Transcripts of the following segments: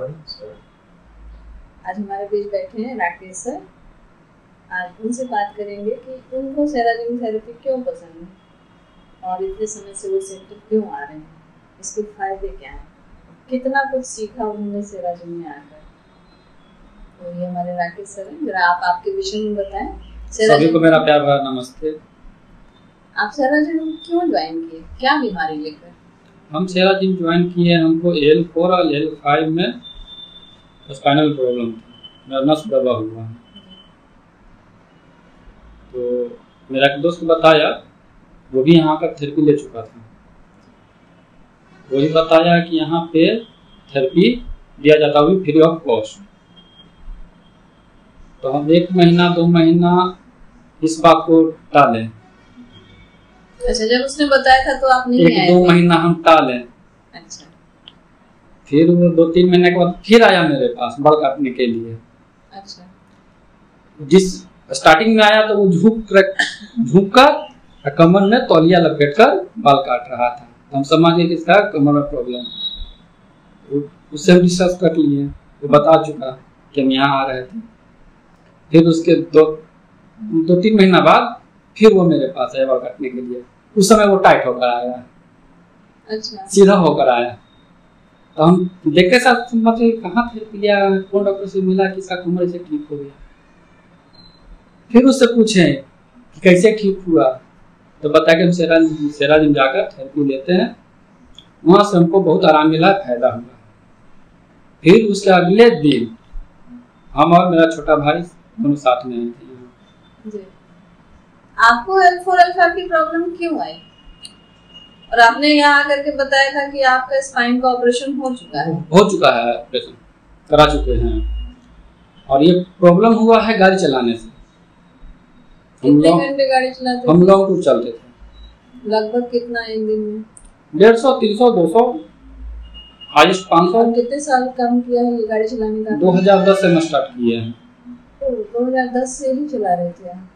आज हमारे बीच बैठे हैं राकेश सर। आज उनसे बात करेंगे कि उनको सेराजिन थेरेपी क्यों पसंद है और इतने समय से वो सेंटर क्यों आ रहे हैं, इसके फायदे क्या हैं, कितना कुछ सीखा उन्होंने सेराजिन में आकर। तो ये हमारे राकेश सर हैं, जरा आप आपके विषय में बताएं। सभी को मेरा प्यार भरा नमस्ते। आप सेराजिन क्यों ज्वाइन किए, क्या बीमारी लेकर? हम सेराजिन ज्वाइन किए, हमको L4 और L5 में स्पाइनल प्रॉब्लम था, मेरा नस दबा हुआ है। तो मेरा एक दोस्त बताया, वो भी यहाँ का थेरेपी ले चुका था, वही बताया कि यहाँ पे थेरेपी दिया जाता है फ्री ऑफ कॉस्ट। तो हम 1 महीना 2 महीना इस बात को टाले। अच्छा, जब उसने बताया था तो आप नहीं आए? 1-2 महीना हम टाले। अच्छा। फिर वो 2-3 महीने के बाद फिर आया मेरे पास बाल काटने के लिए। अच्छा। जिस स्टार्टिंग में आया तो वो झुक कर कमर में तौलिया लपेट कर बाल काट रहा था। हम समझ गए कि इसका कमर में प्रॉब्लम। उससे हम डिस्कस कर लिए, वो बता चुका कि हम यहाँ आ रहे थे। फिर उसके 2-3 महीना बाद फिर वो मेरे पास आया बाल काटने के लिए। उस समय वो टाइट होकर आया। अच्छा। सीधा होकर आया। तो हम देखते साथ मतलब कहाँ थेरेपी लिया, कौन डॉक्टर से मिला कि इसका कमर से ठीक हो गया। फिर उससे पूछे कि कैसे ठीक हुआ, तो बताया कि हम सेराजिन जाकर थेरेपी लेते हैं, वहां से हमको बहुत आराम मिला, फायदा हुआ। फिर उसके अगले दिन हम और मेरा छोटा भाई दोनों साथ में आए थे। जी। आपको L4 L5 की प्रॉब्लम क्यों आई? और आपने यहाँ आकर के बताया था कि आपका स्पाइन का ऑपरेशन हो चुका है। ऑपरेशन करा चुके हैं। और ये प्रॉब्लम हुआ है गाड़ी चलाने से। कितने घंटे गाड़ी चलाते थे? हम लॉन्ग टूर चलते थे। लगभग कितना एक दिन में? 150, 300, 200, हाईएस्ट 500। कितने साल काम किया है ये गाड़ी चलाने का? 2010 से मैं स्टार्ट किया है। 2010 से ही चला रहे थे आप?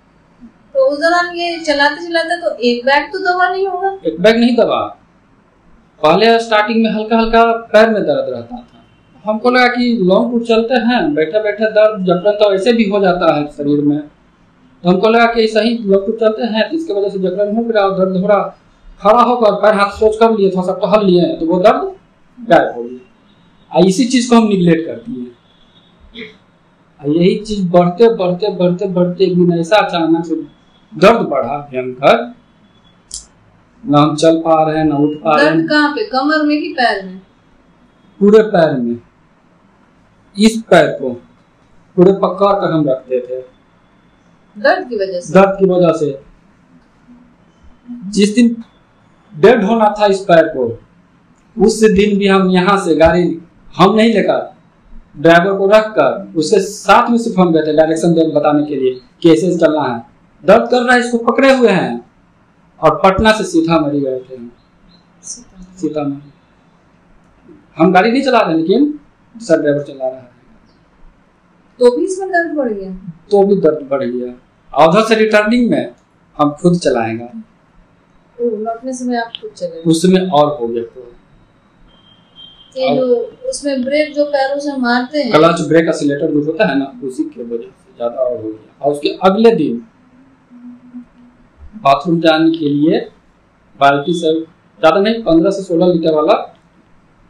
तो उस दौरान ये चलाते चलाते तो एक बैग तो दबा नहीं होगा? एक बैग नहीं दबा। पहले स्टार्टिंग में हल्का हल्का पैर में दर्द रहता था। हमको लगा कि लॉन्ग टूर चलते हैं, बैठे बैठे दर्द जकड़न तो ऐसे भी हो जाता है शरीर में। तो हमको लगा कि ऐसा ही लॉन्ग टूर चलते हैं, इसके वजह से जकड़न हो गया और दर्द हो रहा। खड़ा होकर पैर हाथ सोच कर लिए, थोड़ा सा टहल लिए तो वो दर्द गायब हो गया। इसी चीज को हम निगलेक्ट करते हैं। यही चीज बढ़ते बढ़ते बढ़ते बढ़ते एक दिन ऐसा अचानक से दर्द बढ़ा भयंकर, ना हम चल पा रहे हैं ना उठ पा रहे हैं। दर्द कहाँ पे, कमर में कि पैर में? पूरे पैर में। इस पैर को पूरे पकड़ कर हम रखते थे दर्द की वजह से। दर्द की वजह से जिस दिन डेड होना था इस पैर को, उस दिन भी हम यहाँ से गाड़ी हम नहीं लेकर ड्राइवर को रख कर उसके साथ में सिर्फ हम गए थे डायरेक्शन बताने के लिए कि ऐसे चलना है। दर्द कर रहा है, इसको पकड़े हुए हैं और पटना से सीतामढ़ी गए थे। सीतामढ़ी हम गाड़ी नहीं चला रहे, लेकिन दूसरा ड्राइवर चला रहा है। तो भी इसमें दर्द बढ़ गया? तो भी दर्द बढ़ गया। और उधर से रिटर्निंग में हम खुद चलाएंगे। लौटने समय आप खुद चले? उसमें और हो गया। ये जो उसमें ब्रेक जो पैरों से मारते हैं, क्लच ब्रेक एक्सीलरेटर जो होता है ना, उसी की वजह से ज्यादा और हो गया। और उसके अगले दिन बाथरूम जाने के लिए बाल्टी से ज्यादा नहीं 15 से 16 लीटर वाला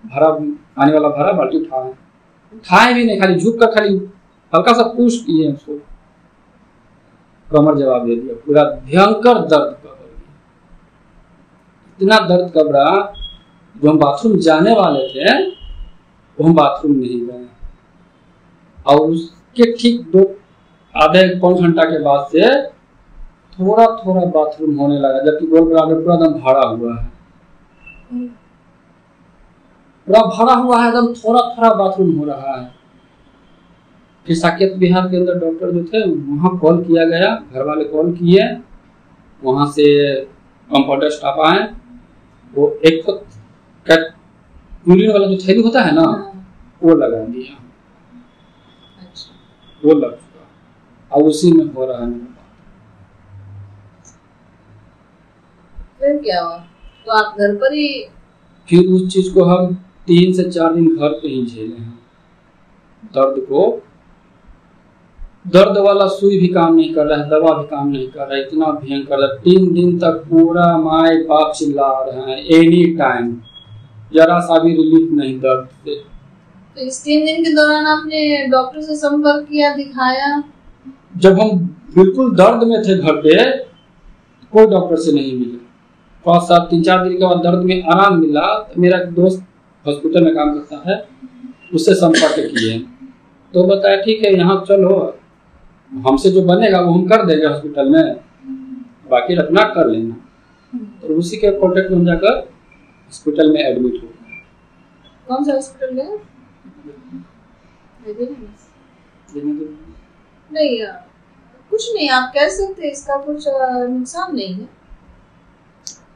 भरा पानी वाला भरा बाल्टी उठाए भी नहीं, खाली झुक कर खाली हल्का सा पुश किए, उसको कमर जवाब दे दिया। पूरा भयंकर दर्द कबर गया, इतना दर्द कबरा जो हम बाथरूम जाने वाले थे वो हम बाथरूम नहीं गए। और उसके ठीक आधे पौन घंटा के बाद से थोड़ा थोड़ा बाथरूम होने लगा, जबकि गोल बराबर पूरा एकदम भरा हुआ है। पूरा भरा हुआ है, एकदम थोड़ा थोड़ा बाथरूम हो रहा है। फिर साकेत विहार के अंदर डॉक्टर जो थे वहां कॉल किया गया, घर वाले कॉल किए, वहां से कंपाउंडर स्टाफ आए। वो एक यूरिन वाला जो थैली होता है ना, वो लगा दिया। अच्छा। वो लग चुका और उसी में हो रहा है। फिर क्या हुआ? तो आप घर पर ही? फिर उस चीज को हम 3 से 4 दिन घर पे ही झेले हैं। दर्द वाला सुई भी काम नहीं कर रहा है, दवा भी काम नहीं कर रहा है, इतना भयंकर है। 3 दिन तक पूरा माए बाप चिल्ला रहे हैं एनी टाइम, जरा सा भी रिलीफ नहीं दर्द से। तो इस 3 दिन के दौरान आपने डॉक्टर से संपर्क किया, दिखाया? जब हम बिल्कुल दर्द में थे घर पे, कोई डॉक्टर से नहीं मिले। 5-7 3-4 दिन के बाद दर्द में आराम मिला तो मेरा दोस्त हॉस्पिटल में काम करता है, उससे संपर्क किए तो बताया ठीक है यहाँ चलो, हमसे जो बनेगा वो हम कर देंगे हॉस्पिटल में, बाकी अपना कर लेना। तो उसी के कॉन्टेक्ट में हम जाकर हॉस्पिटल में एडमिट हो गए। कौन सा हॉस्पिटल में? नहीं, कुछ नहीं, आप कह सकते, इसका कुछ नुकसान नहीं है।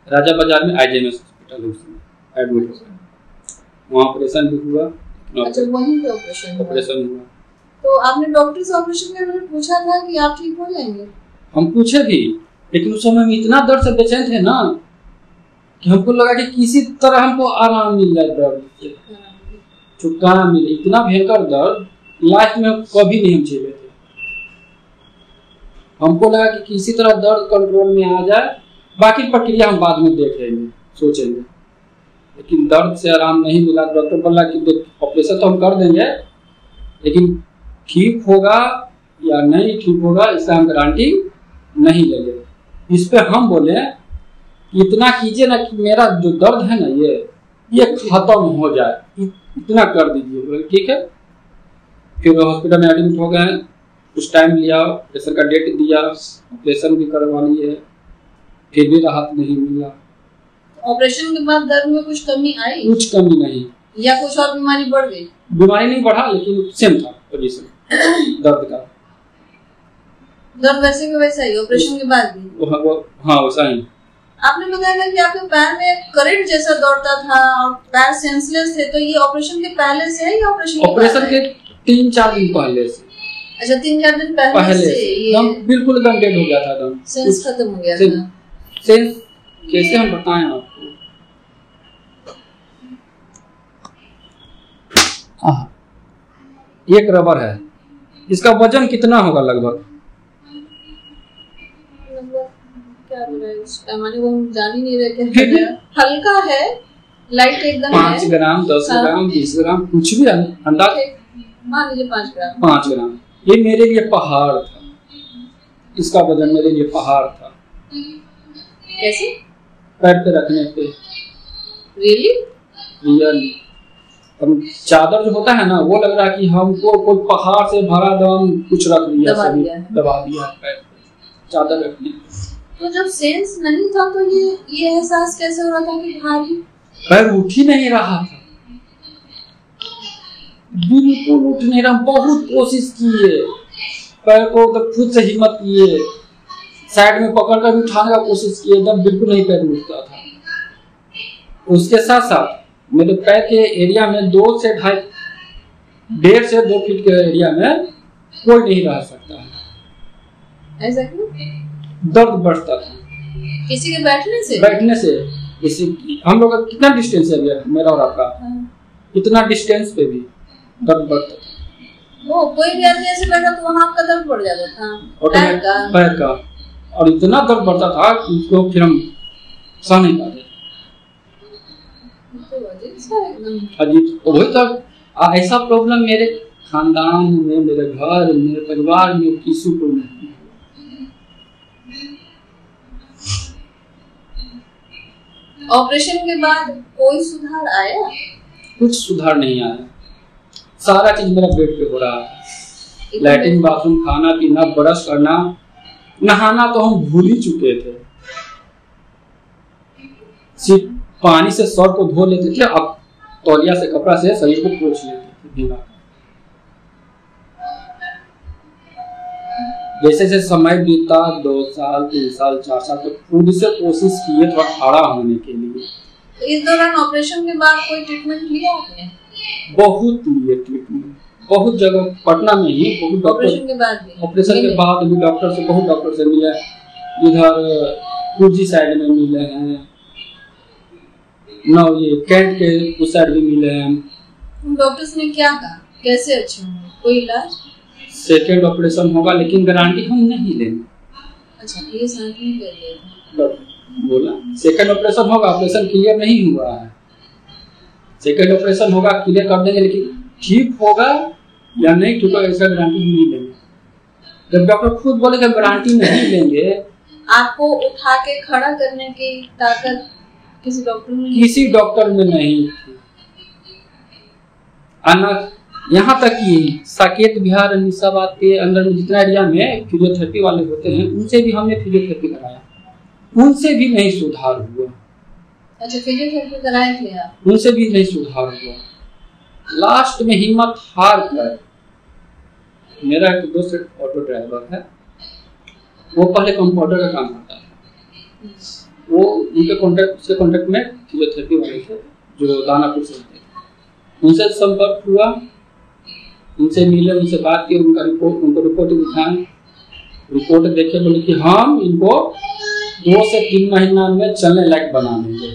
राजा बाजार में IGMS हॉस्पिटल है, उसमें एडमिट हो गए। वहाँ ऑपरेशन भी हुआ। अच्छा, वहीं पे ऑपरेशन हुआ। तो आपने डॉक्टर से ऑपरेशन के बारे में पूछा था कि आप ठीक हो जाएंगे? हम पूछे भी, लेकिन उस समय हम इतना दर्द से बेचैन थे ना कि हमको लगा कि किसी तरह हमको आराम मिल जाए, दर्द से छुटकारा मिले। इतना भयंकर दर्द लाइफ में कभी नहीं हम झेले थे। हमको लगा कि किसी तरह दर्द कंट्रोल में आ जाए, बाकी प्रक्रिया हम बाद में देख लेंगे, सोचेंगे। लेकिन दर्द से आराम नहीं मिला। डॉक्टर बोला कि ऑपरेशन तो हम कर देंगे, लेकिन ठीक होगा या नहीं ठीक होगा इसका हम गारंटी नहीं लेंगे। इस पे हम बोले इतना कीजिए ना कि मेरा जो दर्द है ना ये खत्म हो जाए, इतना कर दीजिए। बोले ठीक है। फिर हॉस्पिटल में एडमिट हो गए, कुछ टाइम लिया, ऑपरेशन का डेट दिया, ऑपरेशन भी करवा लिए, फिर भी राहत नहीं मिला। ऑपरेशन के बाद दर्द में कुछ कमी आई? कुछ कमी नहीं। या कुछ और बीमारी बढ़ गई? बीमारी नहीं बढ़ा, लेकिन सेम था पोजीशन दर्द का। दर्द वैसे के वैसा ही ऑपरेशन के बाद भी? हाँ वैसा ही। आपने बताया कि आपके पैर में करंट जैसा दौड़ता था और पैर सेंसलेस थे, तो ये ऑपरेशन के पहले से है या ऑपरेशन के 3-4 दिन पहले से? अच्छा, 3-4 दिन पहले से एकदम बिल्कुल एकदम डेड हो गया था, एकदम सेंस खत्म हो गया था। सेंस कैसे हम बताएं आपको? एक रबर है, इसका वजन कितना होगा लगभग? क्या बोल रहे हैं इस पैमाने को हम जान ही नहीं रहे क्या। हल्का है, लाइट एकदम 5 ग्राम 10 ग्राम 20 ग्राम कुछ भी अंदाज मान लीजिए 5 ग्राम। ये मेरे लिए पहाड़ था, इसका वजन मेरे लिए पहाड़ था। कैसे? पैर पे रखने पे। रियली? हम चादर जो होता है ना, वो लग रहा है कि हमको कोई पहाड़ से भरा दम कुछ रख दिया, दबा दिया पैर पे, चादर रख दी। तो जब सेंस नहीं था तो ये एहसास कैसे हो रहा था कि भारी? पैर उठ ही नहीं रहा था, बिल्कुल उठ नहीं रहा। बहुत कोशिश किए, पैर को तो खुद से हिम्मत किए, साइड में पकड़ कर उठाने का कोशिश किए, एकदम बिल्कुल नहीं पैर उठता था। उसके साथ साथ मेरे पैर के एरिया में 2 से 1.5 से 2 फीट के एरिया में कोई नहीं रह सकता है। ऐसा क्यों? दर्द बढ़ता था किसी के बैठने से किसी हम लोग का कितना डिस्टेंस है भैया, मेरा और आपका? इतना डिस्टेंस पे भी दर्द बढ़ता था। वो कोई भी आदमी ऐसे बैठा तो वहाँ आपका दर्द बढ़ जाता था, पैर का। और इतना दर्द बढ़ता था कि उसको फिर हम सह नहीं पाते। अजीब। वही तो ऐसा प्रॉब्लम मेरे खानदान में, मेरे घर, मेरे परिवार में किसी को नहीं। ऑपरेशन के बाद कोई सुधार आया? कुछ सुधार नहीं आया। सारा चीज मेरा बेड पे हो रहा है। लैट्रिन बाथरूम, खाना पीना, ब्रश करना, नहाना तो हम भूल ही चुके थे। सिर्फ पानी से सर को धो लेते थे, अब तौलिया से कपड़ा से शरीर को पोंछ लेते थे भीगा। जैसे जैसे समय बीता, 2 साल 3 साल 4 साल तक खुद से कोशिश किए थोड़ा खड़ा होने के लिए। इस दौरान ऑपरेशन के बाद कोई ट्रीटमेंट लिया आपने? बहुत लिए ट्रीटमेंट, बहुत जगह, पटना में ही बहुत डॉक्टर। ऑपरेशन के बाद भी डॉक्टर से, बहुत डॉक्टर से मिले। इधर कुर्जी साइड में मिले हैं, ना ये कैंट के उस साइड भी मिले हैं। डॉक्टर्स ने क्या कहा? कैसे अच्छे होंगे? कोई इलाज? सेकेंड ऑपरेशन होगा, लेकिन गारंटी हम नहीं लेंगे। अच्छा, ये साथ में कर लिया बोला सेकेंड ऑपरेशन होगा, ऑपरेशन क्लियर नहीं हुआ है, सेकेंड ऑपरेशन होगा, क्लियर कर देंगे, लेकिन ठीक होगा या नहीं ठीक होगा इसका गारंटी नहीं लेंगे। जब डॉक्टर खुद बोले कि गारंटी नहीं लेंगे। आपको उठा के खड़ा करने की ताकत किसी डॉक्टर में नहीं थी। यहाँ तक कि साकेत बिहार निशाबाद के अंदर में जितना एरिया में फिजियोथेरेपी वाले होते हैं, उनसे भी हमने फिजियोथेरेपी कराया, उनसे भी नहीं सुधार हुआ। अच्छा, फिजियोथेरेपी कराए थे आप? उनसे भी नहीं सुधार हुआ। लास्ट में हिम्मत हार कर, मेरा एक दोस्त ऑटो ड्राइवर है, वो पहले कंपाउंडर का काम करता था, वो उनके कॉन्टेक्ट में फिजियोथेरेपी वाले थे जो दानापुर से थे, उनसे संपर्क हुआ, उनसे मिले, उनसे बात की, उनको रिपोर्ट दिखाएं, रिपोर्ट देखे, बोले कि हम इनको 2 से 3 महीना में चलने लायक बना देंगे।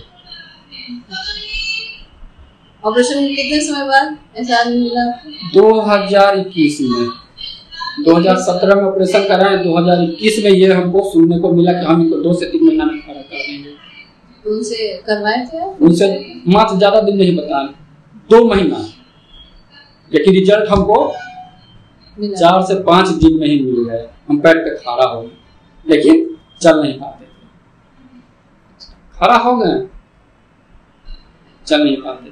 ऑपरेशन कितने समय बाद ऐसा आदमी मिला? 2021 में, 2017 में ऑपरेशन कराए, 2021 में ये हमको सुनने को मिला कि हम इनको 2 से 3 महीना में खड़ा कर देंगे। उनसे करवाए थे? उनसे मात्र ज्यादा दिन नहीं बताए, 2 महीना, लेकिन रिजल्ट हमको 4 से 5 दिन में ही मिल गए। हम पैर पे खड़ा हो गए, लेकिन चल नहीं पाते थे। खड़ा हो गए, चल नहीं पाते थे।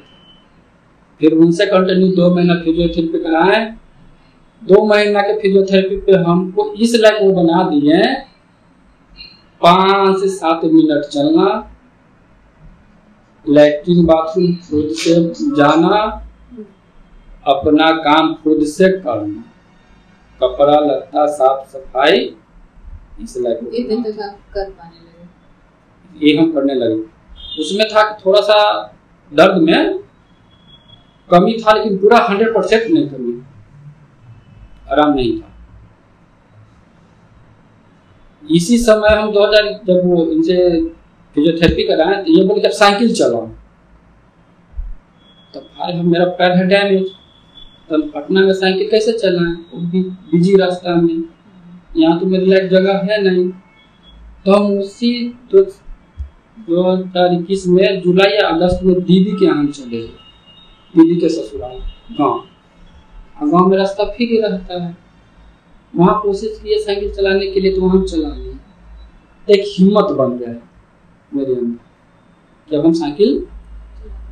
फिर उनसे कंटिन्यू 2 महीना फिजियोथेरेपी कराए। 2 महीना के फिजियोथेरेपी पे हमको इस लायक वो बना दिए, 5 से 7 मिनट चलना, लैट्रिन बाथरूम खुद से जाना, अपना काम खुद से करना, कपड़ा लत्ता साफ सफाई, इस लायक कर पाने लगे। ये हम करने लगे। उसमें था कि थोड़ा सा दर्द में कमी था, लेकिन पूरा 100% नहीं कमी, आराम नहीं था। इसी समय हम 2000 जब वो इनसे फिजियोथेरेपी कराए, तो ये बोले जब साइकिल चलाओ, तब भाई हम मेरा पैर है डैमेज, तब पटना में साइकिल कैसे चलाएं, वो भी बिजी रास्ता में, यहाँ तो मेरे लायक जगह है नहीं। तो हम उसी 2021 में जुलाई या अगस्त में दीदी के यहाँ चले गए, दीदी के ससुराल गाँव में रास्ता फिर रहता है, वहाँ कोशिश किए साइकिल चलाने के लिए, तो वहाँ चला लिया। एक हिम्मत बन गया मेरे अंदर, जब हम साइकिल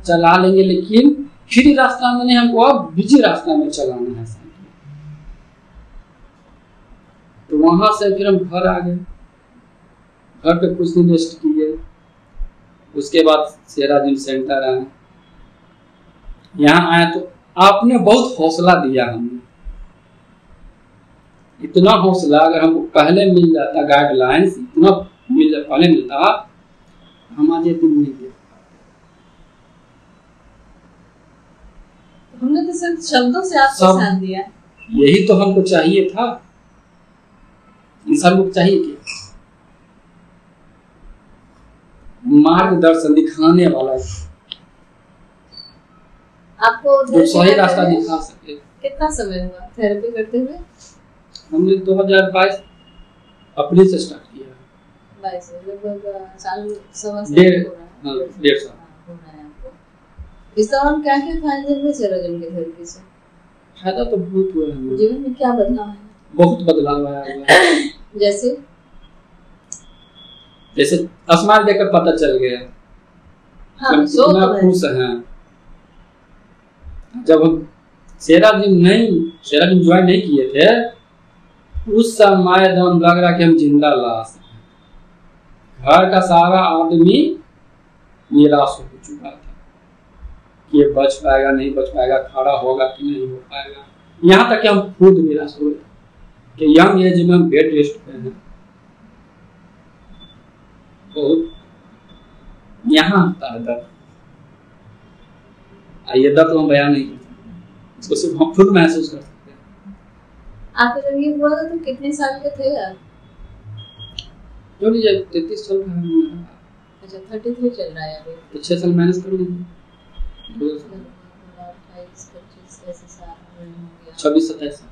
चला लेंगे, लेकिन फ्री रास्ता में नहीं, हमको अब बिजी रास्ता में चलाना है साइकिल। तो वहां से फिर हम घर आ गए, घर पे कुछ दिन रेस्ट किए, उसके बाद सेराजिम सेंटर आए। यहाँ आया तो आपने बहुत हौसला दिया हमें, इतना हौसला अगर हमको पहले मिल जाता, गाइडलाइंस इतना पहले मिलता, हम आज ये दिन नहीं दे। हमने तो सिर्फ शब्दों से आपको साथ दिया, यही तो हमको चाहिए था। इंसान को चाहिए क्या? मार्गदर्शन दिखाने वाला, आपको जो सही रास्ता दिखा सके। कितना समय हुआ थेरेपी करते हुए? हमने 2022 अप्रैल से स्टार्ट किया। 22 लगभग साल सवा साल, 1.5 साल हो रहा है आपको। इस दौरान क्या क्या फायदे हुए सेराजिम की थेरेपी से? फायदा तो बहुत हुआ है, जीवन में क्या बदलाव है? बहुत बदलाव आया हुआ है। जैसे आसमान देखकर पता चल गया, हाँ, कितना खुश हैं। जब हम सेराजिम ज्वाइन नहीं किए थे, उस समय एकदम लग रहा कि हम जिंदा लाश हैं। घर का सारा आदमी निराश हो चुका था कि ये बच पाएगा नहीं बच पाएगा, खड़ा होगा कि नहीं हो पाएगा। यहाँ तक कि हम खुद निराश हुए कि यंग एज में हम बेड रेस्ट पे हैं। बहुत यहाँ आता है दर्द, ये दर्द हम बयान नहीं कर सकते, इसको सिर्फ हम खुद महसूस कर सकते हैं। आपको जब ये हुआ था तो कितने साल के थे आप? जो लीजिए 33 साल का है। अच्छा, 33 चल रहा है अभी, तो 6 साल माइनस कर लीजिए, 28, 25, ऐसे साल हो गया, 26-27 साल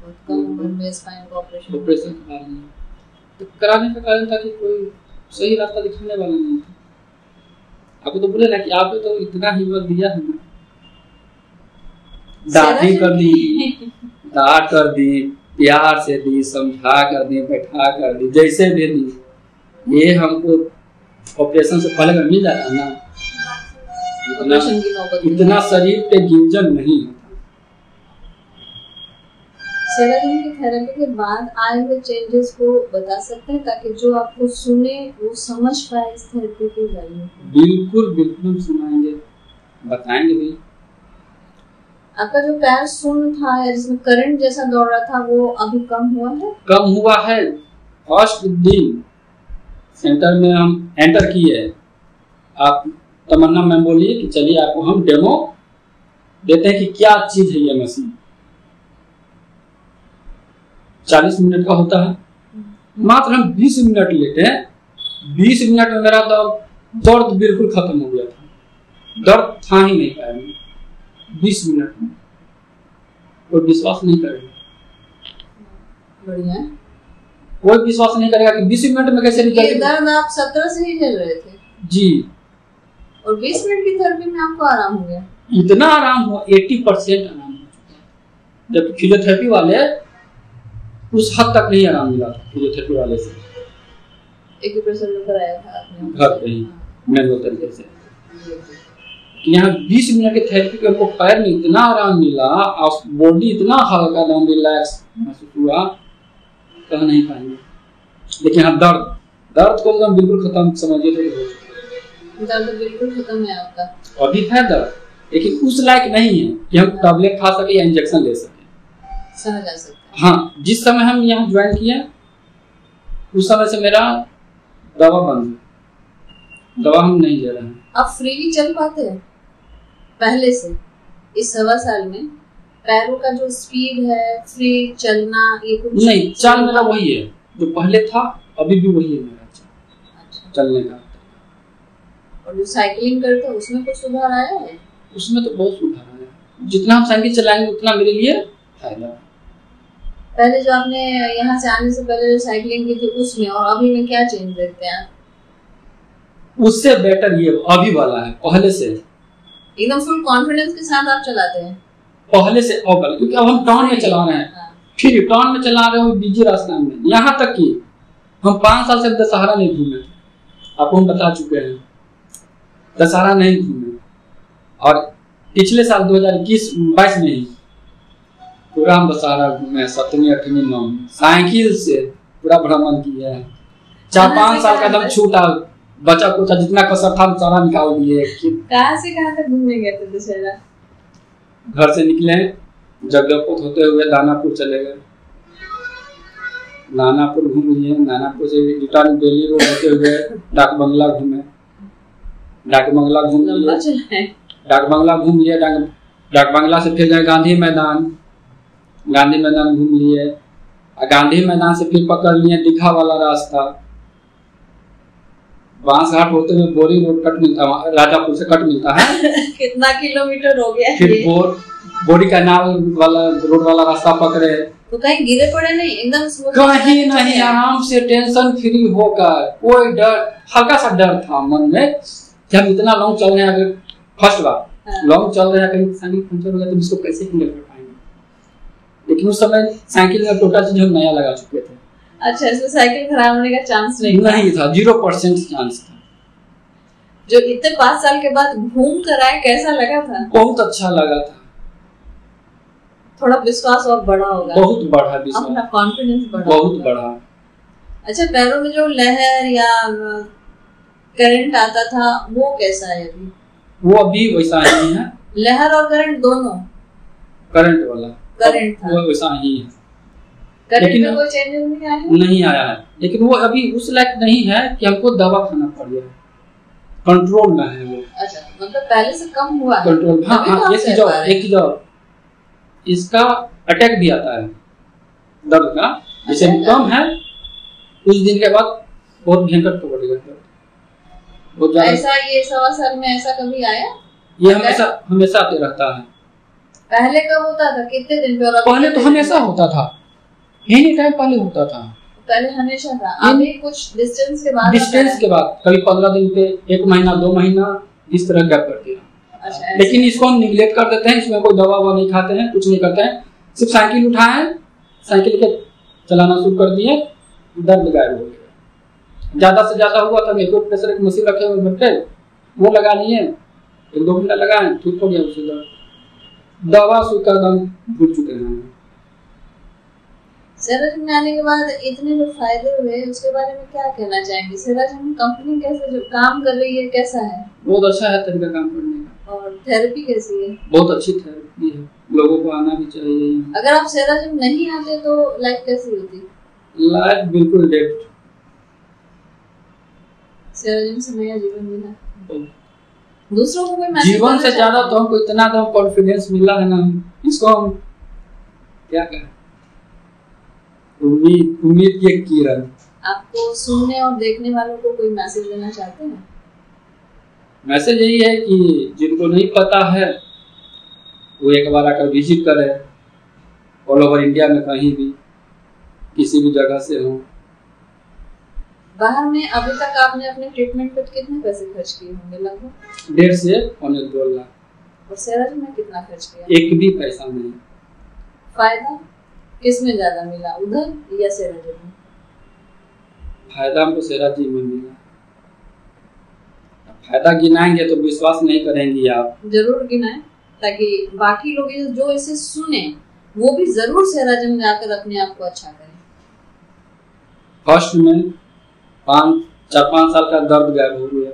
बहुत कम उम्र में स्पाइन का ऑपरेशन करा लिया। तो कराने का कारण था कि कोई सही रास्ता दिखाने वाला नहीं था। आपको तो बोले ना कि आपने तो इतना हिम्मत दिया है ना, दादी कर दी, डांट कर दी, प्यार से दी, समझा कर दी, बैठा कर दी, जैसे भी दी। ये हमको ऑपरेशन से पहले अगर मिल जाता ना, इतना शरीर पे गिंजन नहीं होता। सेरालिन की थेरेपी के बाद आए हुए चेंजेस को बता सकते हैं ताकि जो आपको सुने वो समझ पाए इस थेरेपी की वैल्यू को? बिल्कुल बिल्कुल सुनाएंगे, बताएंगे भी। आपका जो पैर सुन्न था या जिसमें करंट जैसा दौड़ रहा था वो अभी कम हुआ है? कम हुआ है। फर्स्ट दिन सेंटर में हम एंटर किए, आप तमन्ना मैम बोलिए कि चलिए आपको हम डेमो देते हैं कि क्या चीज है ये मशीन। 40 मिनट का होता है, मात्र हम 20 मिनट लेते हैं। 20 मिनट में मेरा तो दर्द बिल्कुल खत्म हो गया था, दर्द था ही नहीं पैर में। 20 मिनट में कोई विश्वास नहीं करेगा, बढ़िया, कोई विश्वास नहीं करेगा कि 20 मिनट में कैसे निकल। ये दर्द आप 17 से ही झेल रहे थे जी, और 20 मिनट की थेरेपी में आपको आराम हो गया? इतना आराम हुआ, 80% आराम हो चुका है। जब फिजियोथेरेपी वाले उस हद तक नहीं आराम मिला था फिजियोथेरेपी वाले से। एक्यूप्रेशर लेकर आया था आपने घर पे ही मैनुअल तरीके से। यहाँ 20 मिनट के थेरेपी के हमको पैर में इतना आराम मिला और बॉडी इतना हल्का एकदम रिलैक्स महसूस हुआ, कह नहीं पाएंगे। लेकिन हाँ दर्द को एकदम बिल्कुल खत्म समझिए तो। दर्द बिल्कुल खत्म है आपका? अभी है दर्द, लेकिन उस लायक नहीं है कि हम टैबलेट खा सके या इंजेक्शन ले सके। समझ आ सकता है। हाँ, जिस समय हम यहाँ ज्वाइन किए उस समय से मेरा दवा बंद है, दवा हम नहीं ले रहे हैं। आप फ्रीली चल पाते हैं पहले से? इस 1.25 साल में पैरों का जो स्पीड है, फ्री चलना, ये कुछ नहीं, चाल मेरा वही है जो पहले था, अभी भी वही है मेरा चाल। अच्छा। चलने का। और जो साइकिलिंग करते हैं उसमें कुछ सुधार आया है? उसमें तो बहुत सुधार आया, जितना हम साइकिल चलाएंगे उतना मेरे लिए फायदा। पहले जो आपने यहाँ से आने से पहले जो साइकिलिंग की थी उसमें और अभी में क्या चेंज देखते हैं? उससे बेटर ये अभी वाला है, पहले से एकदम फुल कॉन्फिडेंस के साथ आप चलाते हैं पहले से। और क्योंकि अब हम टाउन में चला रहे हैं, फिर टाउन में चला रहे हो बिजी रास्ता में। यहाँ तक कि हम 5 साल से दशहरा नहीं घूमे, आपको हम बता चुके हैं, दशहरा नहीं घूमे। और पिछले साल 2021-22 में ही पूरा हम दशहरा घूमे, 7वीं 8वीं 9वीं साइकिल से पूरा भ्रमण किया है। 4-5 साल का दम छूटा, बचा कुचा जितना कसर था सारा निकाल दिए। कहाँ से कहाँ तक घूमने गए थे दशहरा? घर से निकले जगदलपुर होते हुए दानापुर चले गए, दानापुर घूम लिए, दानापुर से रिटर्न दिल्ली रोड होते हुए डाक बंगला घूमे, डाक बंगला घूम लिए, डाक बंगला घूम लिए, डाक बंगला से फिर गए गांधी मैदान, गांधी मैदान घूम लिए, गांधी मैदान से फिर पकड़ लिए दीघा वाला रास्ता, बांसघाट होते हुए बोरी रोड कट मिलता है, राजापुर से कट मिलता है। कितना किलोमीटर हो गया? फिर बोरी कैनाल वाला रोड वाला रास्ता पकड़े। तो कहीं गिरे पड़े नहीं? एकदम कहीं नहीं, आराम से टेंशन फ्री होकर। कोई डर, हल्का सा डर था मन में कि हम इतना लॉन्ग चल रहे हैं, अगर फर्स्ट बार लॉन्ग चल रहे हैं, कहीं साइकिल पंचर हो गया तो इसको कैसे हैंडल कर पाएंगे। लेकिन उस समय साइकिल का टोटल चीज हम नया लगा चुके थे। अच्छा, इसमें साइकिल खराब होने का चांस नहीं था? 0% चांस था। जो इतने 5 साल के बाद घूम कर आए, कैसा लगा था? बहुत अच्छा लगा था। थोड़ा विश्वास और बढ़ा होगा? बहुत बढ़ा विश्वास, अपना कॉन्फिडेंस बढ़ा, बहुत बढ़ा। अच्छा, पैरों में जो लहर या करंट आता था वो कैसा है अभी? वो अभी वैसा ही है। लहर और करंट दोनों? करंट वाला करंट था वो वैसा ही है, लेकिन में कोई चेंजेस नहीं आया? नहीं आया है, लेकिन वो अभी उस लायक नहीं है कि हमको दवा खाना पड़ेगा, कंट्रोल में है वो। अच्छा, मतलब पहले से कम हुआ है कंट्रोल। हाँ, एक चीज और, इसका अटैक भी आता है दर्द का, जैसे कम है कुछ दिन के बाद बहुत भयंकर पकड़ेगा। ऐसा ये 1.25 साल में ऐसा कभी आया? ये हमेशा आते रहता है। पहले कब होता था, कितने दिन पे? और पहले तो हमेशा होता था, एनी टाइम पहले होता था, पहले हमेशा था। अभी कुछ डिस्टेंस के बाद, कभी 15 दिन पे, 1 महीना 2 महीना इस तरह गैप करते हैं। अच्छा, लेकिन इसको हम निगलेक्ट कर देते हैं, इसमें कोई दवा ववा नहीं खाते हैं, कुछ नहीं करते हैं, सिर्फ साइकिल उठाए, साइकिल के चलाना शुरू कर दिए, दर्द गायब हो गया। ज्यादा से ज्यादा हुआ था, एक प्रेशर एक मशीन रखे हुए बैठे, वो लगा लिए, 1-2 घंटा लगाए, ठीक हो गया उससे दर्द। दवा सुई का दम भूल चुके हैं। सेराजिम में आने के बाद इतने जो फायदे हुए उसके बारे में क्या कहना चाहेंगे? सेराजिम कंपनी कैसे जो काम कर रही है, कैसा है? बहुत अच्छा है तरीका काम करने का। और थेरेपी कैसी है? बहुत अच्छी थेरेपी है, लोगों को आना भी चाहिए। अगर आप सेराजिम नहीं आते तो लाइफ कैसी होती? लाइफ बिल्कुल डेड। सेराजिम से नया जीवन मिला, दूसरों को कोई जीवन से ज्यादा तो हमको इतना तो कॉन्फिडेंस मिला है ना, इसको हम क्या कहें, उम्मीद की एक किरण। आपको सुनने और देखने वालों को कोई मैसेज देना चाहते हैं? मैसेज यही है कि जिनको नहीं पता है वो एक बार आकर विजिट करें, ऑल ओवर इंडिया में कहीं भी किसी भी जगह से हो। बाहर में अभी तक आपने अपने ट्रीटमेंट पे कितने पैसे खर्च किए होंगे? लगभग 1.5 से 2 लाख। और सेराजिम में कितना खर्च किया? एक भी पैसा नहीं। फायदा किसमें ज्यादा मिला, उधर या सेराजिम में? फायदा हमको सेराजिम में मिला। फायदा गिनाएंगे तो विश्वास नहीं करेंगी आप। जरूर गिनाएं ताकि बाकी लोग जो इसे सुने वो भी जरूर सेराजिम में आकर अपने आप को अच्छा करें। फर्स्ट में 4-5 साल का दर्द गायब हो गया।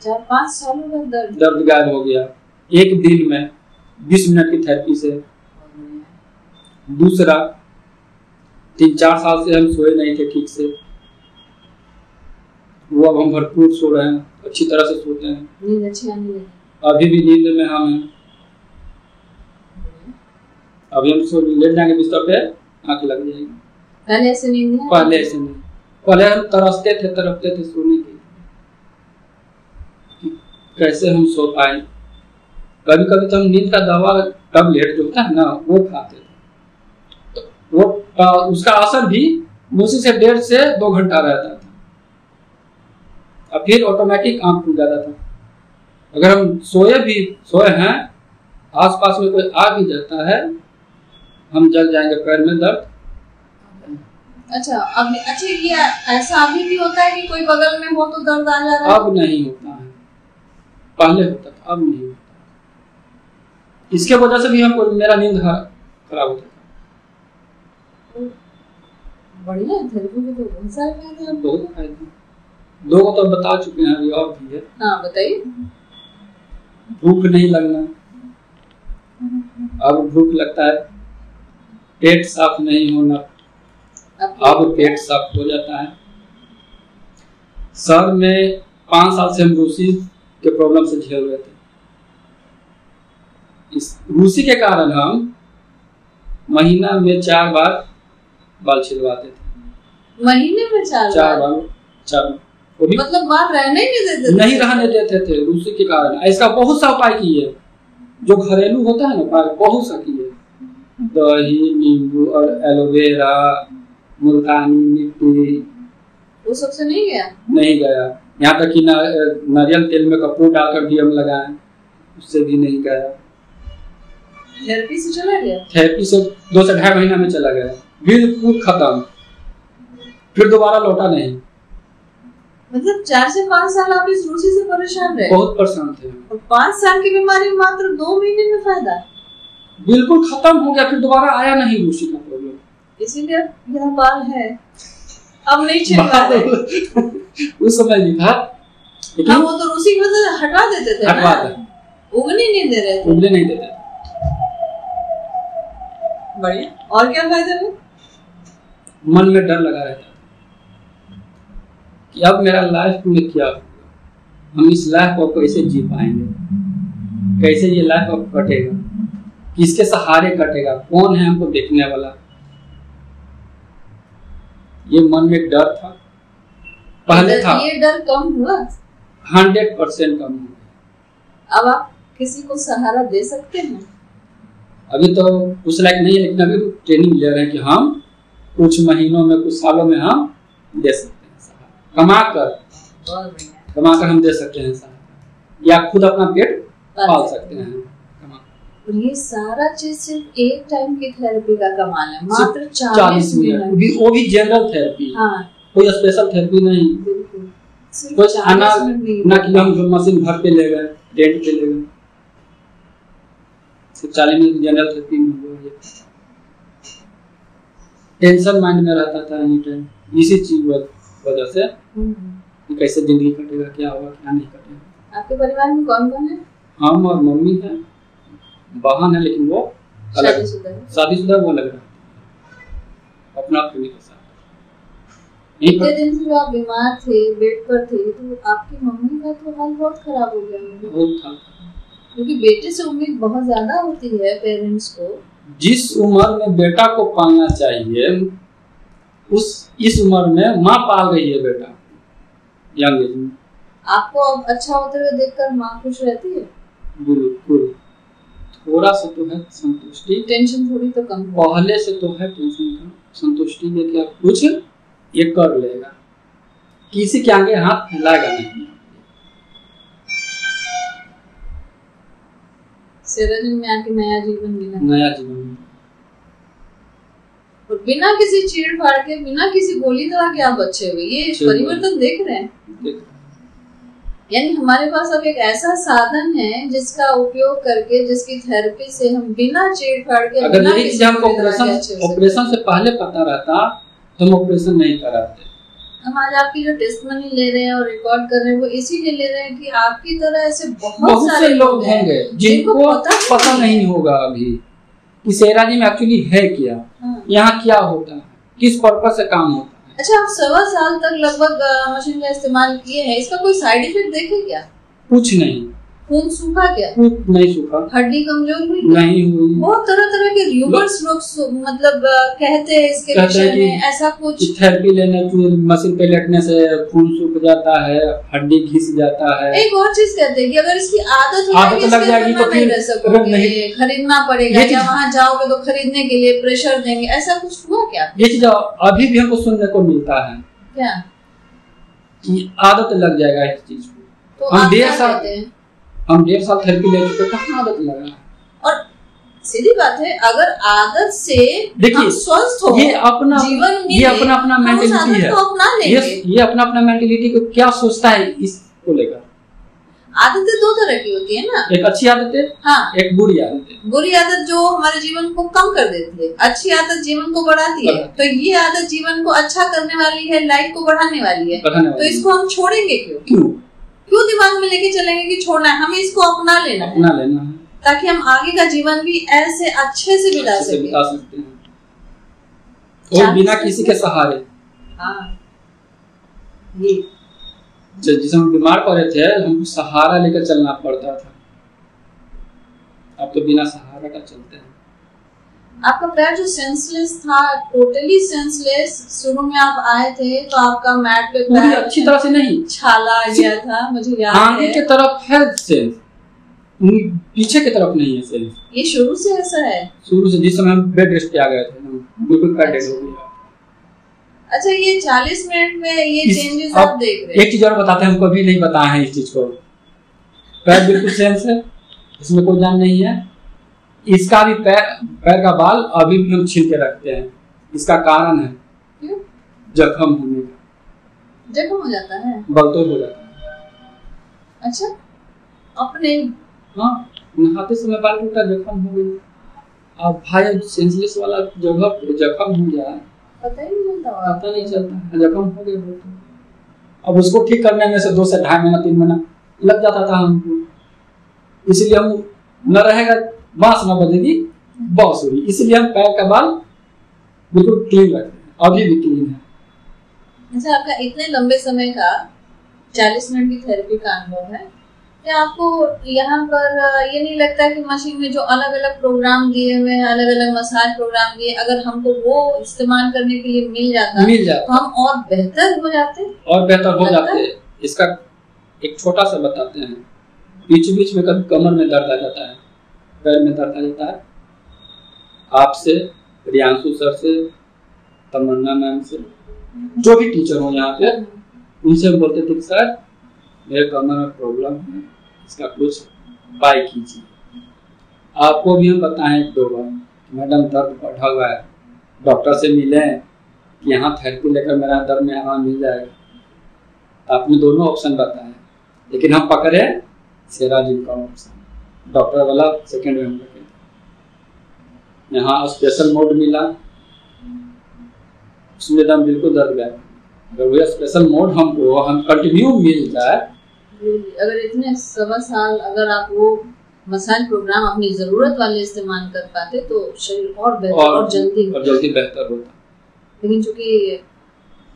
4-5 सालों का दर्द गायब हो गया एक दिन में 20 मिनट की थेरेपी से। दूसरा, 3-4 साल से हम सोए नहीं थे ठीक से, वो अब हम भरपूर सो रहे हैं, अच्छी तरह से सोते हैं, नींद अच्छी आने लगी। अभी भी नींद में हम हैं। अभी हम सो लेट जाएंगे बिस्तर पे, आंख लग जाएगी। पहले ऐसे नींद नहीं? पहले ऐसे नहीं, पहले हम तरसते थे सोने के लिए, कैसे हम सो पाए। कभी कभी तो हम नींद का दवा टैबलेट जो होता है ना वो खाते थे, वो उसका असर भी उसी से 1.5 से 2 घंटा रहता था, और फिर ऑटोमेटिक आंख खुल जाता था। अगर हम सोए हैं, आसपास में कोई आ भी जाता है, हम जल जाएंगे, पैर में दर्द। अच्छा ये ऐसा अभी भी होता है कि कोई बगल में हो तो दर्द आ जा रहा है? अब नहीं होता है, पहले होता था, अब नहीं होता। इसके वजह से भी हमको मेरा नींद खराब होता था। बढ़िया है, थेरेपी के तो बहुत सारे फायदे हैं। बहुत फायदे, 2 को तो बता चुके हैं, अभी और भी है। हाँ बताइए। भूख नहीं लगना, अब भूख लगता है। पेट साफ नहीं होना, अब पेट साफ हो जाता है। सर में 5 साल से हम रूसी के प्रॉब्लम से झेल रहे थे, इस रूसी के कारण हम महीना में 4 बार बाल छिलवाते थे। महीने में 4 बार? 4 मतलब बाल रहने ही नहीं देते? नहीं रहने देते थे रूसी के कारण। इसका बहुत सा उपाय किए, जो घरेलू होता है ना उपाय, बहुत सा किए। दही, नींबू और एलोवेरा, मुल्तानी मिट्टी, वो सबसे नहीं गया? नहीं गया। यहाँ तक कि नारियल तेल में कपूर डालकर भी हम लगाए, उससे भी नहीं गया। थेरेपी से चला गया? थेरेपी से 2 से 2.5 महीना में चला गया, बिल्कुल खत्म, फिर दोबारा लौटा नहीं। मतलब 4 से 5 साल आप इस रूसी से परेशान रहे? बहुत परेशान थे। और 5 साल की बीमारी मात्र 2 महीने में फायदा? बिल्कुल खत्म हो गया, फिर दोबारा आया नहीं रूसी का प्रॉब्लम। इसीलिए यह बाल है, अब नहीं छिलवा रहे। उस समय नहीं था, लेकिन वो तो रूसी को हटा देते थे, उगने नहीं दे रहे थे। उगने नहीं देते थे। बढ़िया। और क्या फायदा है? मन में डर लगा रहता था कि अब मेरा लाइफ में क्या होगा, हम इस लाइफ को कैसे जी पाएंगे, कैसे ये लाइफ अब कटेगा, किसके सहारे कटेगा, कौन है हमको देखने वाला। ये मन में डर था, पहले था। ये डर कम हुआ? 100% कम हुआ। अब आप किसी को सहारा दे सकते हैं? अभी तो उस लायक नहीं है, लेकिन अभी ट्रेनिंग ले रहे हैं कि हम कुछ महीनों में, कुछ सालों में हम दे सकते हैं सहारा। कमा कर हम दे सकते हैं सहारा, या खुद अपना पेट पाल सकते हैं। और ये सारा चीज सिर्फ एक टाइम की थेरेपी का कमाल है, मात्र 40 मिनट, वो भी जनरल थेरेपी। हाँ, कोई स्पेशल थेरेपी नहीं, कुछ ना कि हम जो मशीन घर पे ले गए, रेंट पे ले गए, सिर्फ 40 मिनट जनरल थेरेपी में हुआ। टेंशन माइंड में रहता था एनी टाइम, इसी चीज वजह से कि कैसे जिंदगी कटेगा, क्या होगा, क्या नहीं कटेगा। आपके परिवार में कौन कौन है? हम और मम्मी है, बहन है लेकिन वो शादीशुदा, वो लग रहा है अपना प्रेमी के साथ। इतने दिन से जो आप बीमार थे, बेड पर थे, तो आपकी मम्मी का तो हाल बहुत खराब हो गया। बहुत था, क्योंकि बेटे से उम्मीद बहुत ज्यादा होती है पेरेंट्स को। जिस उम्र में बेटा को पालना चाहिए, इस उम्र में माँ पाल रही है बेटा यंग एज में। आपको अब अच्छा होते हुए देखकर माँ खुश रहती है? बिल्कुल, थोड़ा सा तो है संतुष्टि, टेंशन थोड़ी तो कम पहले से तो है टेंशन कम, संतुष्टि में क्या कुछ ये कर लेगा, किसी के आगे हाथ फैलाएगा नहीं। सेराजिन में आके नया जीवन मिला, नया जीवन, और बिना किसी चीड़ फाड़ के, बिना किसी गोली दवा के आप अच्छे हुए, ये परिवर्तन देख रहे हैं। यानी हमारे पास अब एक ऐसा साधन है जिसका उपयोग करके, जिसकी थेरेपी से हम बिना चीड़-फाड़ के, अगर यही चीज हमको ऑपरेशन से पहले पता रहता तो हम ऑपरेशन नहीं कराते। हम आज आपकी जो टेस्टमनी ले रहे हैं और रिकॉर्ड कर रहे हैं, वो इसीलिए ले रहे हैं कि आपकी तरह ऐसे बहुत सारे लोग होंगे जिनको पता नहीं होगा अभी कि सेराजी में एक्चुअली है क्या, यहाँ क्या होता है, किस पर्पस से काम होता है। अच्छा, आप 1.25 साल तक लगभग मशीन का इस्तेमाल किए हैं, इसका कोई साइड इफेक्ट देखे क्या? कुछ नहीं। खून सूखा क्या? नहीं सूखा। हड्डी कमजोर हुई? नहीं हुई। बहुत तरह तरह के र्यूमर्स लोग मतलब कहते हैं इसके विषय में, ऐसा कुछ थेरेपी लेने मशीन पे लेटने से खून सूख जाता है, हड्डी घिस जाता है। एक और चीज कहते हैं कि अगर इसकी आदत लग जाएगी तो फिर रह सकोगे, खरीदना पड़ेगा, या वहाँ जाओगे तो खरीदने के लिए प्रेशर देंगे, ऐसा कुछ हुआ क्या? ये चीज अभी भी हमको सुनने को मिलता है क्या, कि आदत लग जाएगा इस चीज को। तो हम 1.5 साल थेरेपी ले चुके, कहाँ आदत लगा। और सीधी बात है, अगर आदत से हम स्वस्थ हो, ये अपना जीवन में, ये अपना अपना मेंटेलिटी है, ये अपना अपना मेंटेलिटी को क्या सोचता है इसको लेकर। आदतें 2 तरह की होती है ना, एक अच्छी आदत है, हाँ, एक बुरी आदत है। बुरी आदत जो हमारे जीवन को कम कर देती है, अच्छी आदत जीवन को बढ़ाती है। तो ये आदत जीवन को अच्छा करने वाली है, लाइफ को बढ़ाने वाली है, तो इसको हम छोड़ेंगे क्यों? क्यों दिमाग में लेके चलेंगे कि छोड़ना है? हमें इसको अपना लेना है, ताकि हम आगे का जीवन भी ऐसे अच्छे से बिता सकते हैं, और बिना किसी के सहारे। हाँ, जिस हम बीमार पड़े थे, हमको सहारा लेकर चलना पड़ता था, अब तो बिना सहारा का चलते हैं। आपका पैर जो सेंसलेस था, टोटली सेंसलेस, शुरू में आप आए थे तो आपका मैट पे पैर अच्छी तरह से नहीं छाला गया था, मुझे याद है। आगे की तरफ है सेंस, पीछे की तरफ नहीं है सेंस। ये शुरू से ऐसा है? शुरू से, जिस समय हम बेड रेस्ट पे आ गए थे, बिल्कुल पैर डेड हो गया। अच्छा, ये 40 मिनट में ये चेंजेस आप देख रहे हैं? एक चीज और बताते हैं, हमको अभी नहीं बताया है इस चीज को। पैर बिल्कुल सेंस है, इसमें कोई जान नहीं है। इसका भी पैर का बाल अभी भी हम छील के रखते हैं। इसका कारण है क्यों? जख्म होने का। जख्म हो जाता है, बलतोड़ हो जाता है। अच्छा, अपने हाँ, नहाते समय बाल टूटा, जख्म हो गई। अब भाई सेंसलेस वाला जगह पे जख्म हो जाए, पता ही नहीं चलता, जख्म हो गया। अब उसको ठीक करने में से 2 से 2.5 महीना 3 महीना लग जाता था हमको। इसलिए हम न रहेगा बांस न बजेगी बांसुरी, इसलिए हम पैर का बाल बिल्कुल क्लीन रखते हैं, अभी भी क्लीन है। अच्छा, आपका इतने लंबे समय का 40 मिनट की थेरेपी का अनुभव है, क्या आपको यहाँ पर ये नहीं लगता कि मशीन में जो अलग अलग प्रोग्राम दिए हुए हैं, अलग अलग मसाज प्रोग्राम दिए, अगर हमको वो इस्तेमाल करने के लिए मिल जाता तो हम और बेहतर हो जाते? इसका एक छोटा सा बताते हैं। बीच बीच में कभी कमर में दर्द आ जाता है, पैर में दर्द आ जाता है। आपसे, रियांशु सर से, तमन्ना मैम से, जो भी टीचर हो यहाँ पे, उनसे हम बोलते थे कि सर मेरे कमर में प्रॉब्लम है, इसका कुछ उपाय कीजिए। आपको भी हम बताएं एक दो बार, मैडम दर्द बढ़ा हुआ है, डॉक्टर से मिलें कि यहाँ थेरेपी लेकर मेरा दर्द में आराम मिल जाएगा। आपने दोनों ऑप्शन बताए, लेकिन हम पकड़े सेराजिम का ऑप्शन, डॉक्टर वाला सेकेंड में हम पकड़े। यहाँ स्पेशल मोड मिला, उसमें दम बिल्कुल दर्द गया। अगर वो स्पेशल मोड हमको हम कंटिन्यू मिल जाए, अगर इतने 1.25 साल अगर आप वो मसाज प्रोग्राम अपनी जरूरत वाले इस्तेमाल कर पाते तो शरीर और बेहतर और जल्दी बेहतर होता। लेकिन चूंकि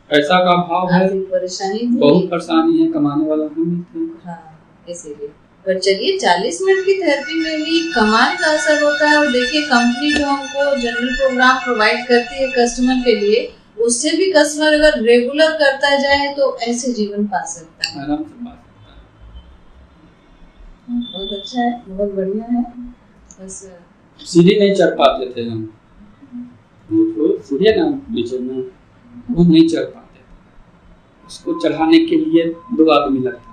पैसा का अभाव है, परेशानी थी, बहुत परेशानी है, कमाने वाला हम थे। हाँ, इसीलिए। पर चलिए 40 मिनट की थेरेपी में भी कमाल का असर होता है। और देखिए कंपनी जो हमको जनरल प्रोग्राम प्रोवाइड करती है कस्टमर के लिए, उससे भी कस्टमर अगर रेगुलर करता जाए तो ऐसे जीवन पा सकता है, आराम से पा सकता है। बहुत अच्छा है, बहुत बढ़िया है। बस सीढ़ी नहीं चढ़ पाते थे हम, तो सीढ़ी ना नीचे में वो नहीं चढ़ पाते, उसको चढ़ाने के लिए 2 आदमी लगते,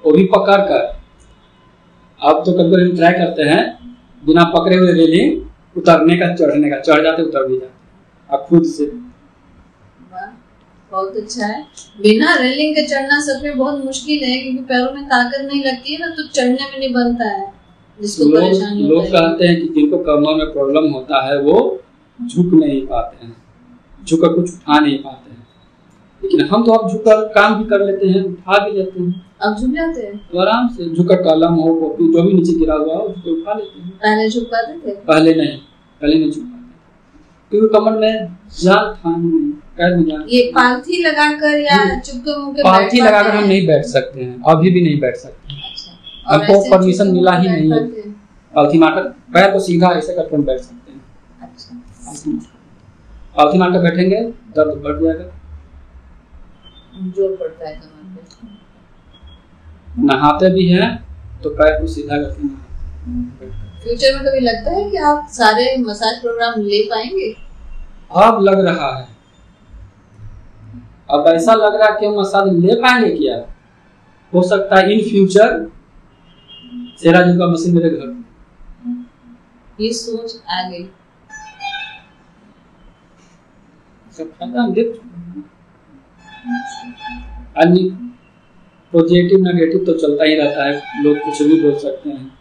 वो भी पकड़ कर। अब तो कभी हम ट्राई करते हैं बिना पकड़े हुए रेलिंग उतरने का, चढ़ने का, चढ़ जाते उतर भी जाते अब खुद से। बहुत अच्छा है। बिना रेलिंग के चढ़ना सच में बहुत मुश्किल है, क्योंकि पैरों में ताकत नहीं लगती है ना, तो चढ़ने में नहीं बनता है। जिसको परेशानी लोग कहते हैं कि जिनको कमर में प्रॉब्लम होता है वो झुक नहीं पाते हैं, झुककर कुछ उठा नहीं पाते हैं, लेकिन हम तो अब झुककर काम भी कर लेते हैं, उठा भी लेते हैं। अब झुक जाते हैं तो आराम से, झुककर कलम हो, कॉपी जो भी नीचे गिरा हुआ हो उसको उठा लेते हैं। पहले झुक पाते थे? पहले नहीं झुक पाते, क्योंकि कमर में जान था नहीं, पैर में जान। ये पालथी लगाकर या चुपके मुंह पालथी लगाकर हम नहीं बैठ सकते हैं, अभी भी नहीं बैठ सकते। अच्छा, हमको परमिशन मिला ही नहीं है। पालथी मारकर पैर को सीधा ऐसे करके हम बैठ सकते हैं। अच्छा, पालथी मारकर बैठेंगे दर्द बढ़ जाएगा, जोर पड़ता है कमर पे। नहाते भी हैं तो पैर को सीधा करके नहाते। फ्यूचर में कभी लगता है कि आप सारे मसाज प्रोग्राम ले पाएंगे? अब लग रहा है, अब ऐसा लग रहा है कि हम मसाज ले पाएंगे क्या। हो सकता है इन फ्यूचर सेराजिम का मशीन मेरे घर, ये सोच आ गई। सब फायदा हम देख, अन्य पॉजिटिव नेगेटिव तो चलता ही रहता है, लोग कुछ भी बोल सकते हैं,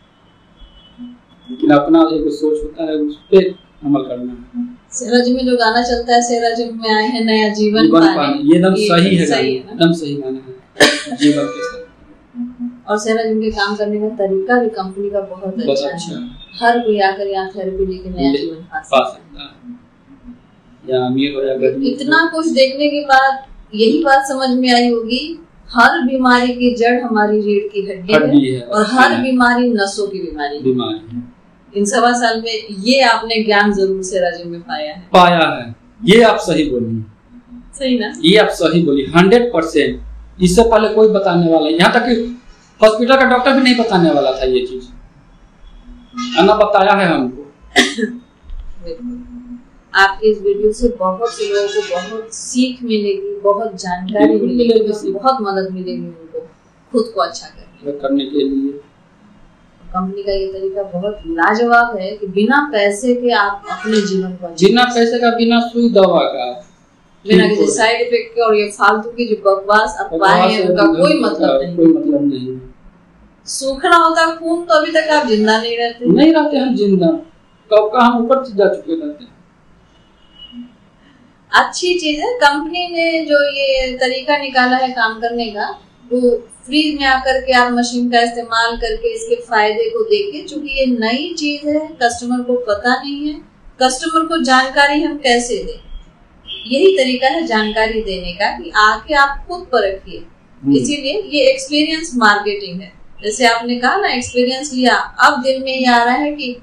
लेकिन अपना एक सोच होता है, उस पे अमल करना है। सेराजिम में जो गाना चलता है, सेराजिम में आए हैं नया जीवन पाने, ये एकदम सही है, एकदम सही गाना है, जीवन के साथ। और सेराजिम के काम करने का तरीका भी कंपनी का बहुत अच्छा है। हर कोई आकर यहाँ थेरेपी लेके नया जीवन पा सकता है, या अमीर हो या गरीब। इतना कुछ देखने के बाद यही बात समझ में आई होगी, हर बीमारी की जड़ हमारी रीढ़ की हड्डी है, और हर बीमारी नसों की बीमारी है। इन 1.25 साल में ये आपने ज्ञान जरूर सेराजिम में पाया है। ये आप सही बोली, सही ना? ये आप सही बोली 100%। इससे पहले कोई बताने वाला, यहाँ तक कि हॉस्पिटल का डॉक्टर भी नहीं बताने वाला था ये चीज, अन्ना बताया है हमको। आपके इस वीडियो से बहुत से लोगों को बहुत सीख मिलेगी, बहुत जानकारी मिलेगी, बहुत मदद मिलेगी उनको खुद को अच्छा करने के लिए। कंपनी का ये तरीका बहुत लाजवाब है कि बिना पैसे के आप अपने जीवन को, बिना पैसे का, बिना सुई दवा का, बिना किसी साइड इफेक्ट के, और ये फालतू की जो बकवास अफवाहें हैं उनका कोई मतलब नहीं। सूखना होता खून तो अभी तक आप जिंदा नहीं रहते हम जिंदा, कब का हम ऊपर जा चुके रहते हैं। अच्छी चीज है, कंपनी ने जो ये तरीका निकाला है काम करने का, वो फ्री में आकर के आप मशीन का इस्तेमाल करके इसके फायदे को देखिए। चूंकि ये नई चीज है, कस्टमर को पता नहीं है, कस्टमर को जानकारी हम कैसे दें, यही तरीका है जानकारी देने का कि आके आप खुद परखिए। इसीलिए ये एक्सपीरियंस मार्केटिंग है। जैसे आपने कहा ना, एक्सपीरियंस लिया, अब दिल में ये आ रहा है कि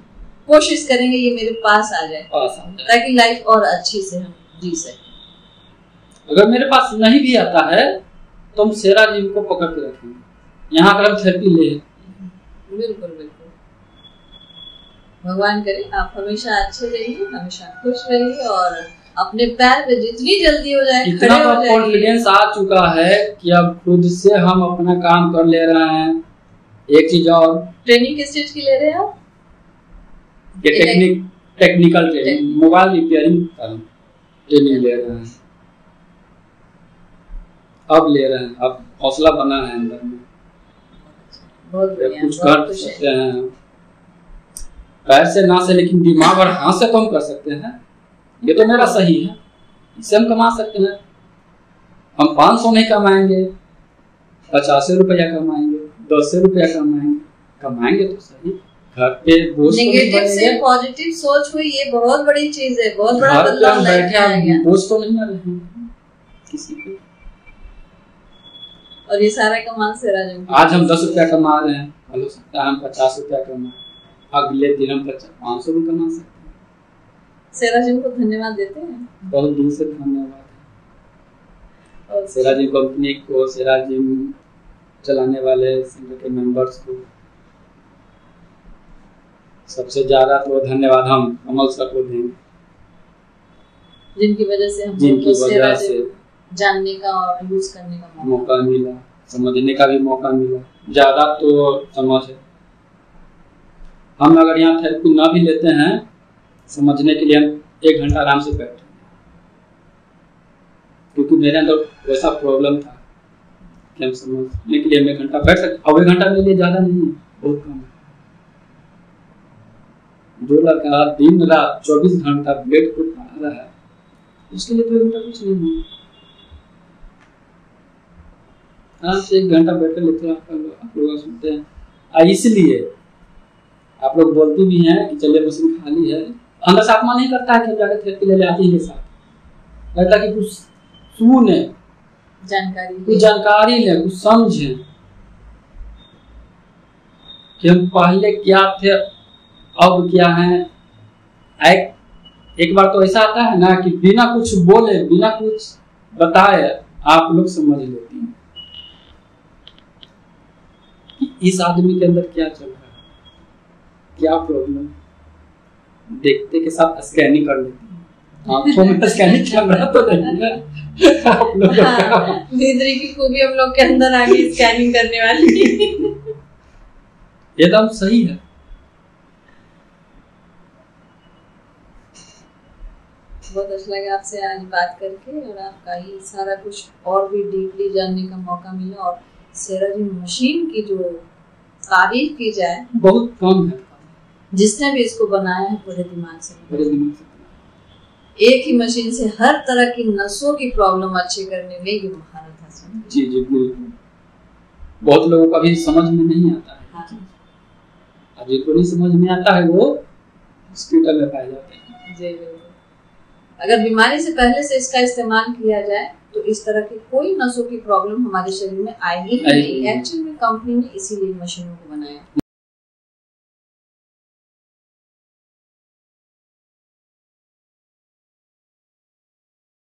कोशिश करेंगे ये मेरे पास आ जाए, ताकि लाइफ और अच्छी से हम जी सके। अगर मेरे पास नहीं भी आता है तो हम सेरा जिम को पकड़ के रखेंगे, यहाँ अगर हम थेरेपी ले। बिल्कुल बिल्कुल, भगवान करे आप हमेशा अच्छे रहिए, हमेशा खुश रहिए और अपने पैर पे जितनी जल्दी हो जाए इतना कॉन्फिडेंस आ चुका है कि अब खुद से हम अपना काम कर ले रहे हैं। एक चीज और, ट्रेनिंग किस चीज की ले रहे हैं आप? ये टेक्निकल ट्रेनिंग, मोबाइल रिपेयरिंग का ट्रेनिंग ले रहे हैं। अब ले रहे हैं, अब हौसला बना है अंदर में, बहुत बढ़िया, कुछ कर सकते हैं। पैर से ना से, लेकिन दिमाग और हाथ से तो हम कर सकते हैं। ये तो मेरा सही है, इससे हम कमा सकते हैं। हम 500 नहीं कमाएंगे, 50 रुपया कमाएंगे, 10 रुपया कमाएंगे तो सही। घर पे बोझ नेगेटिव से पॉजिटिव सोच हुई, ये बहुत बड़ी चीज है, बहुत बड़ा बदलाव लाएगा। बोझ तो नहीं आ रहे किसी पे। और ये सारा कमाल से राजू, आज हम 10 रुपया कमा रहे हैं, कल हो सकता है हम 50 रुपया कमाएं, अगले दिन हम 500 भी कमा सकते हैं। सेरा जिम को धन्यवाद देते हैं, बहुत दिल से धन्यवाद है। और सेरा जिम कंपनी को, सेरा जिम चलाने वाले संगठन के मेंबर्स को सबसे ज्यादा तो धन्यवाद हम कमल सर को देंगे, जिनकी वजह से हमको सेरा जिम जानने का और यूज करने का मौका मिला, समझने का भी मौका मिला। ज्यादा तो समझ है, हम अगर यहाँ थेरेपी ना भी लेते हैं, समझने के लिए हम 1 घंटा आराम से बैठे, क्योंकि मेरे अंदर वैसा प्रॉब्लम था कि हम समझने के लिए हम 1 घंटा बैठ सकते। अब 1 घंटा मेरे लिए ज्यादा नहीं है, बहुत कम है। जो लड़का दिन रात 24 घंटा बेड पर पड़ा रहा है, उसके लिए तो 1 घंटा कुछ नहीं है। हाँ, 1 घंटा बैठ कर लेते हैं, आप लोग सुनते हैं। इसलिए आप लोग बोलती भी हैं कि चलिए मशीन खाली है, अंदर से आत्मा नहीं करता है कि हम जाकर थेरेपी ले आते हैं साथ, लगता है कि कुछ सुने, जानकारी ले, कुछ समझे कि हम पहले क्या थे अब क्या है। एक बार तो ऐसा आता है ना कि बिना कुछ बोले, बिना कुछ बताए आप लोग समझ लेती हैं कि इस आदमी के अंदर क्या चल रहा है, क्या प्रॉब्लम। देखते के साथ स्कैनिंग कर लेते हैं, आंखों में स्कैनिंग कैमरा तो नहीं है आप लोग। भीतरी की खूबी हम लोग के अंदर आ गई स्कैनिंग करने वाली। एकदम सही है। बहुत अच्छा लगा आपसे आज बात करके, और आपका ही सारा कुछ और भी डीपली जानने का मौका मिला। और सेरा जिम मशीन की जो तारीफ की जाए बहुत कम है, जिसने भी इसको बनाया है पूरे दिमाग से। एक ही मशीन से हर तरह की नसों की प्रॉब्लम अच्छे करने में ये महारत हासिल। जी जी बिल्कुल, बहुत लोगों को अभी समझ में नहीं आता है। हाँ। अब जिनको नहीं समझ में आता है वो हॉस्पिटल में पाए जाते हैं। जी बिल्कुल, अगर बीमारी से पहले से इसका इस्तेमाल किया जाए तो इस तरह की कोई नसों की प्रॉब्लम हमारे शरीर में आएगी ही नहीं। एक्चुअली में कंपनी ने इसीलिए मशीनों को बनाया।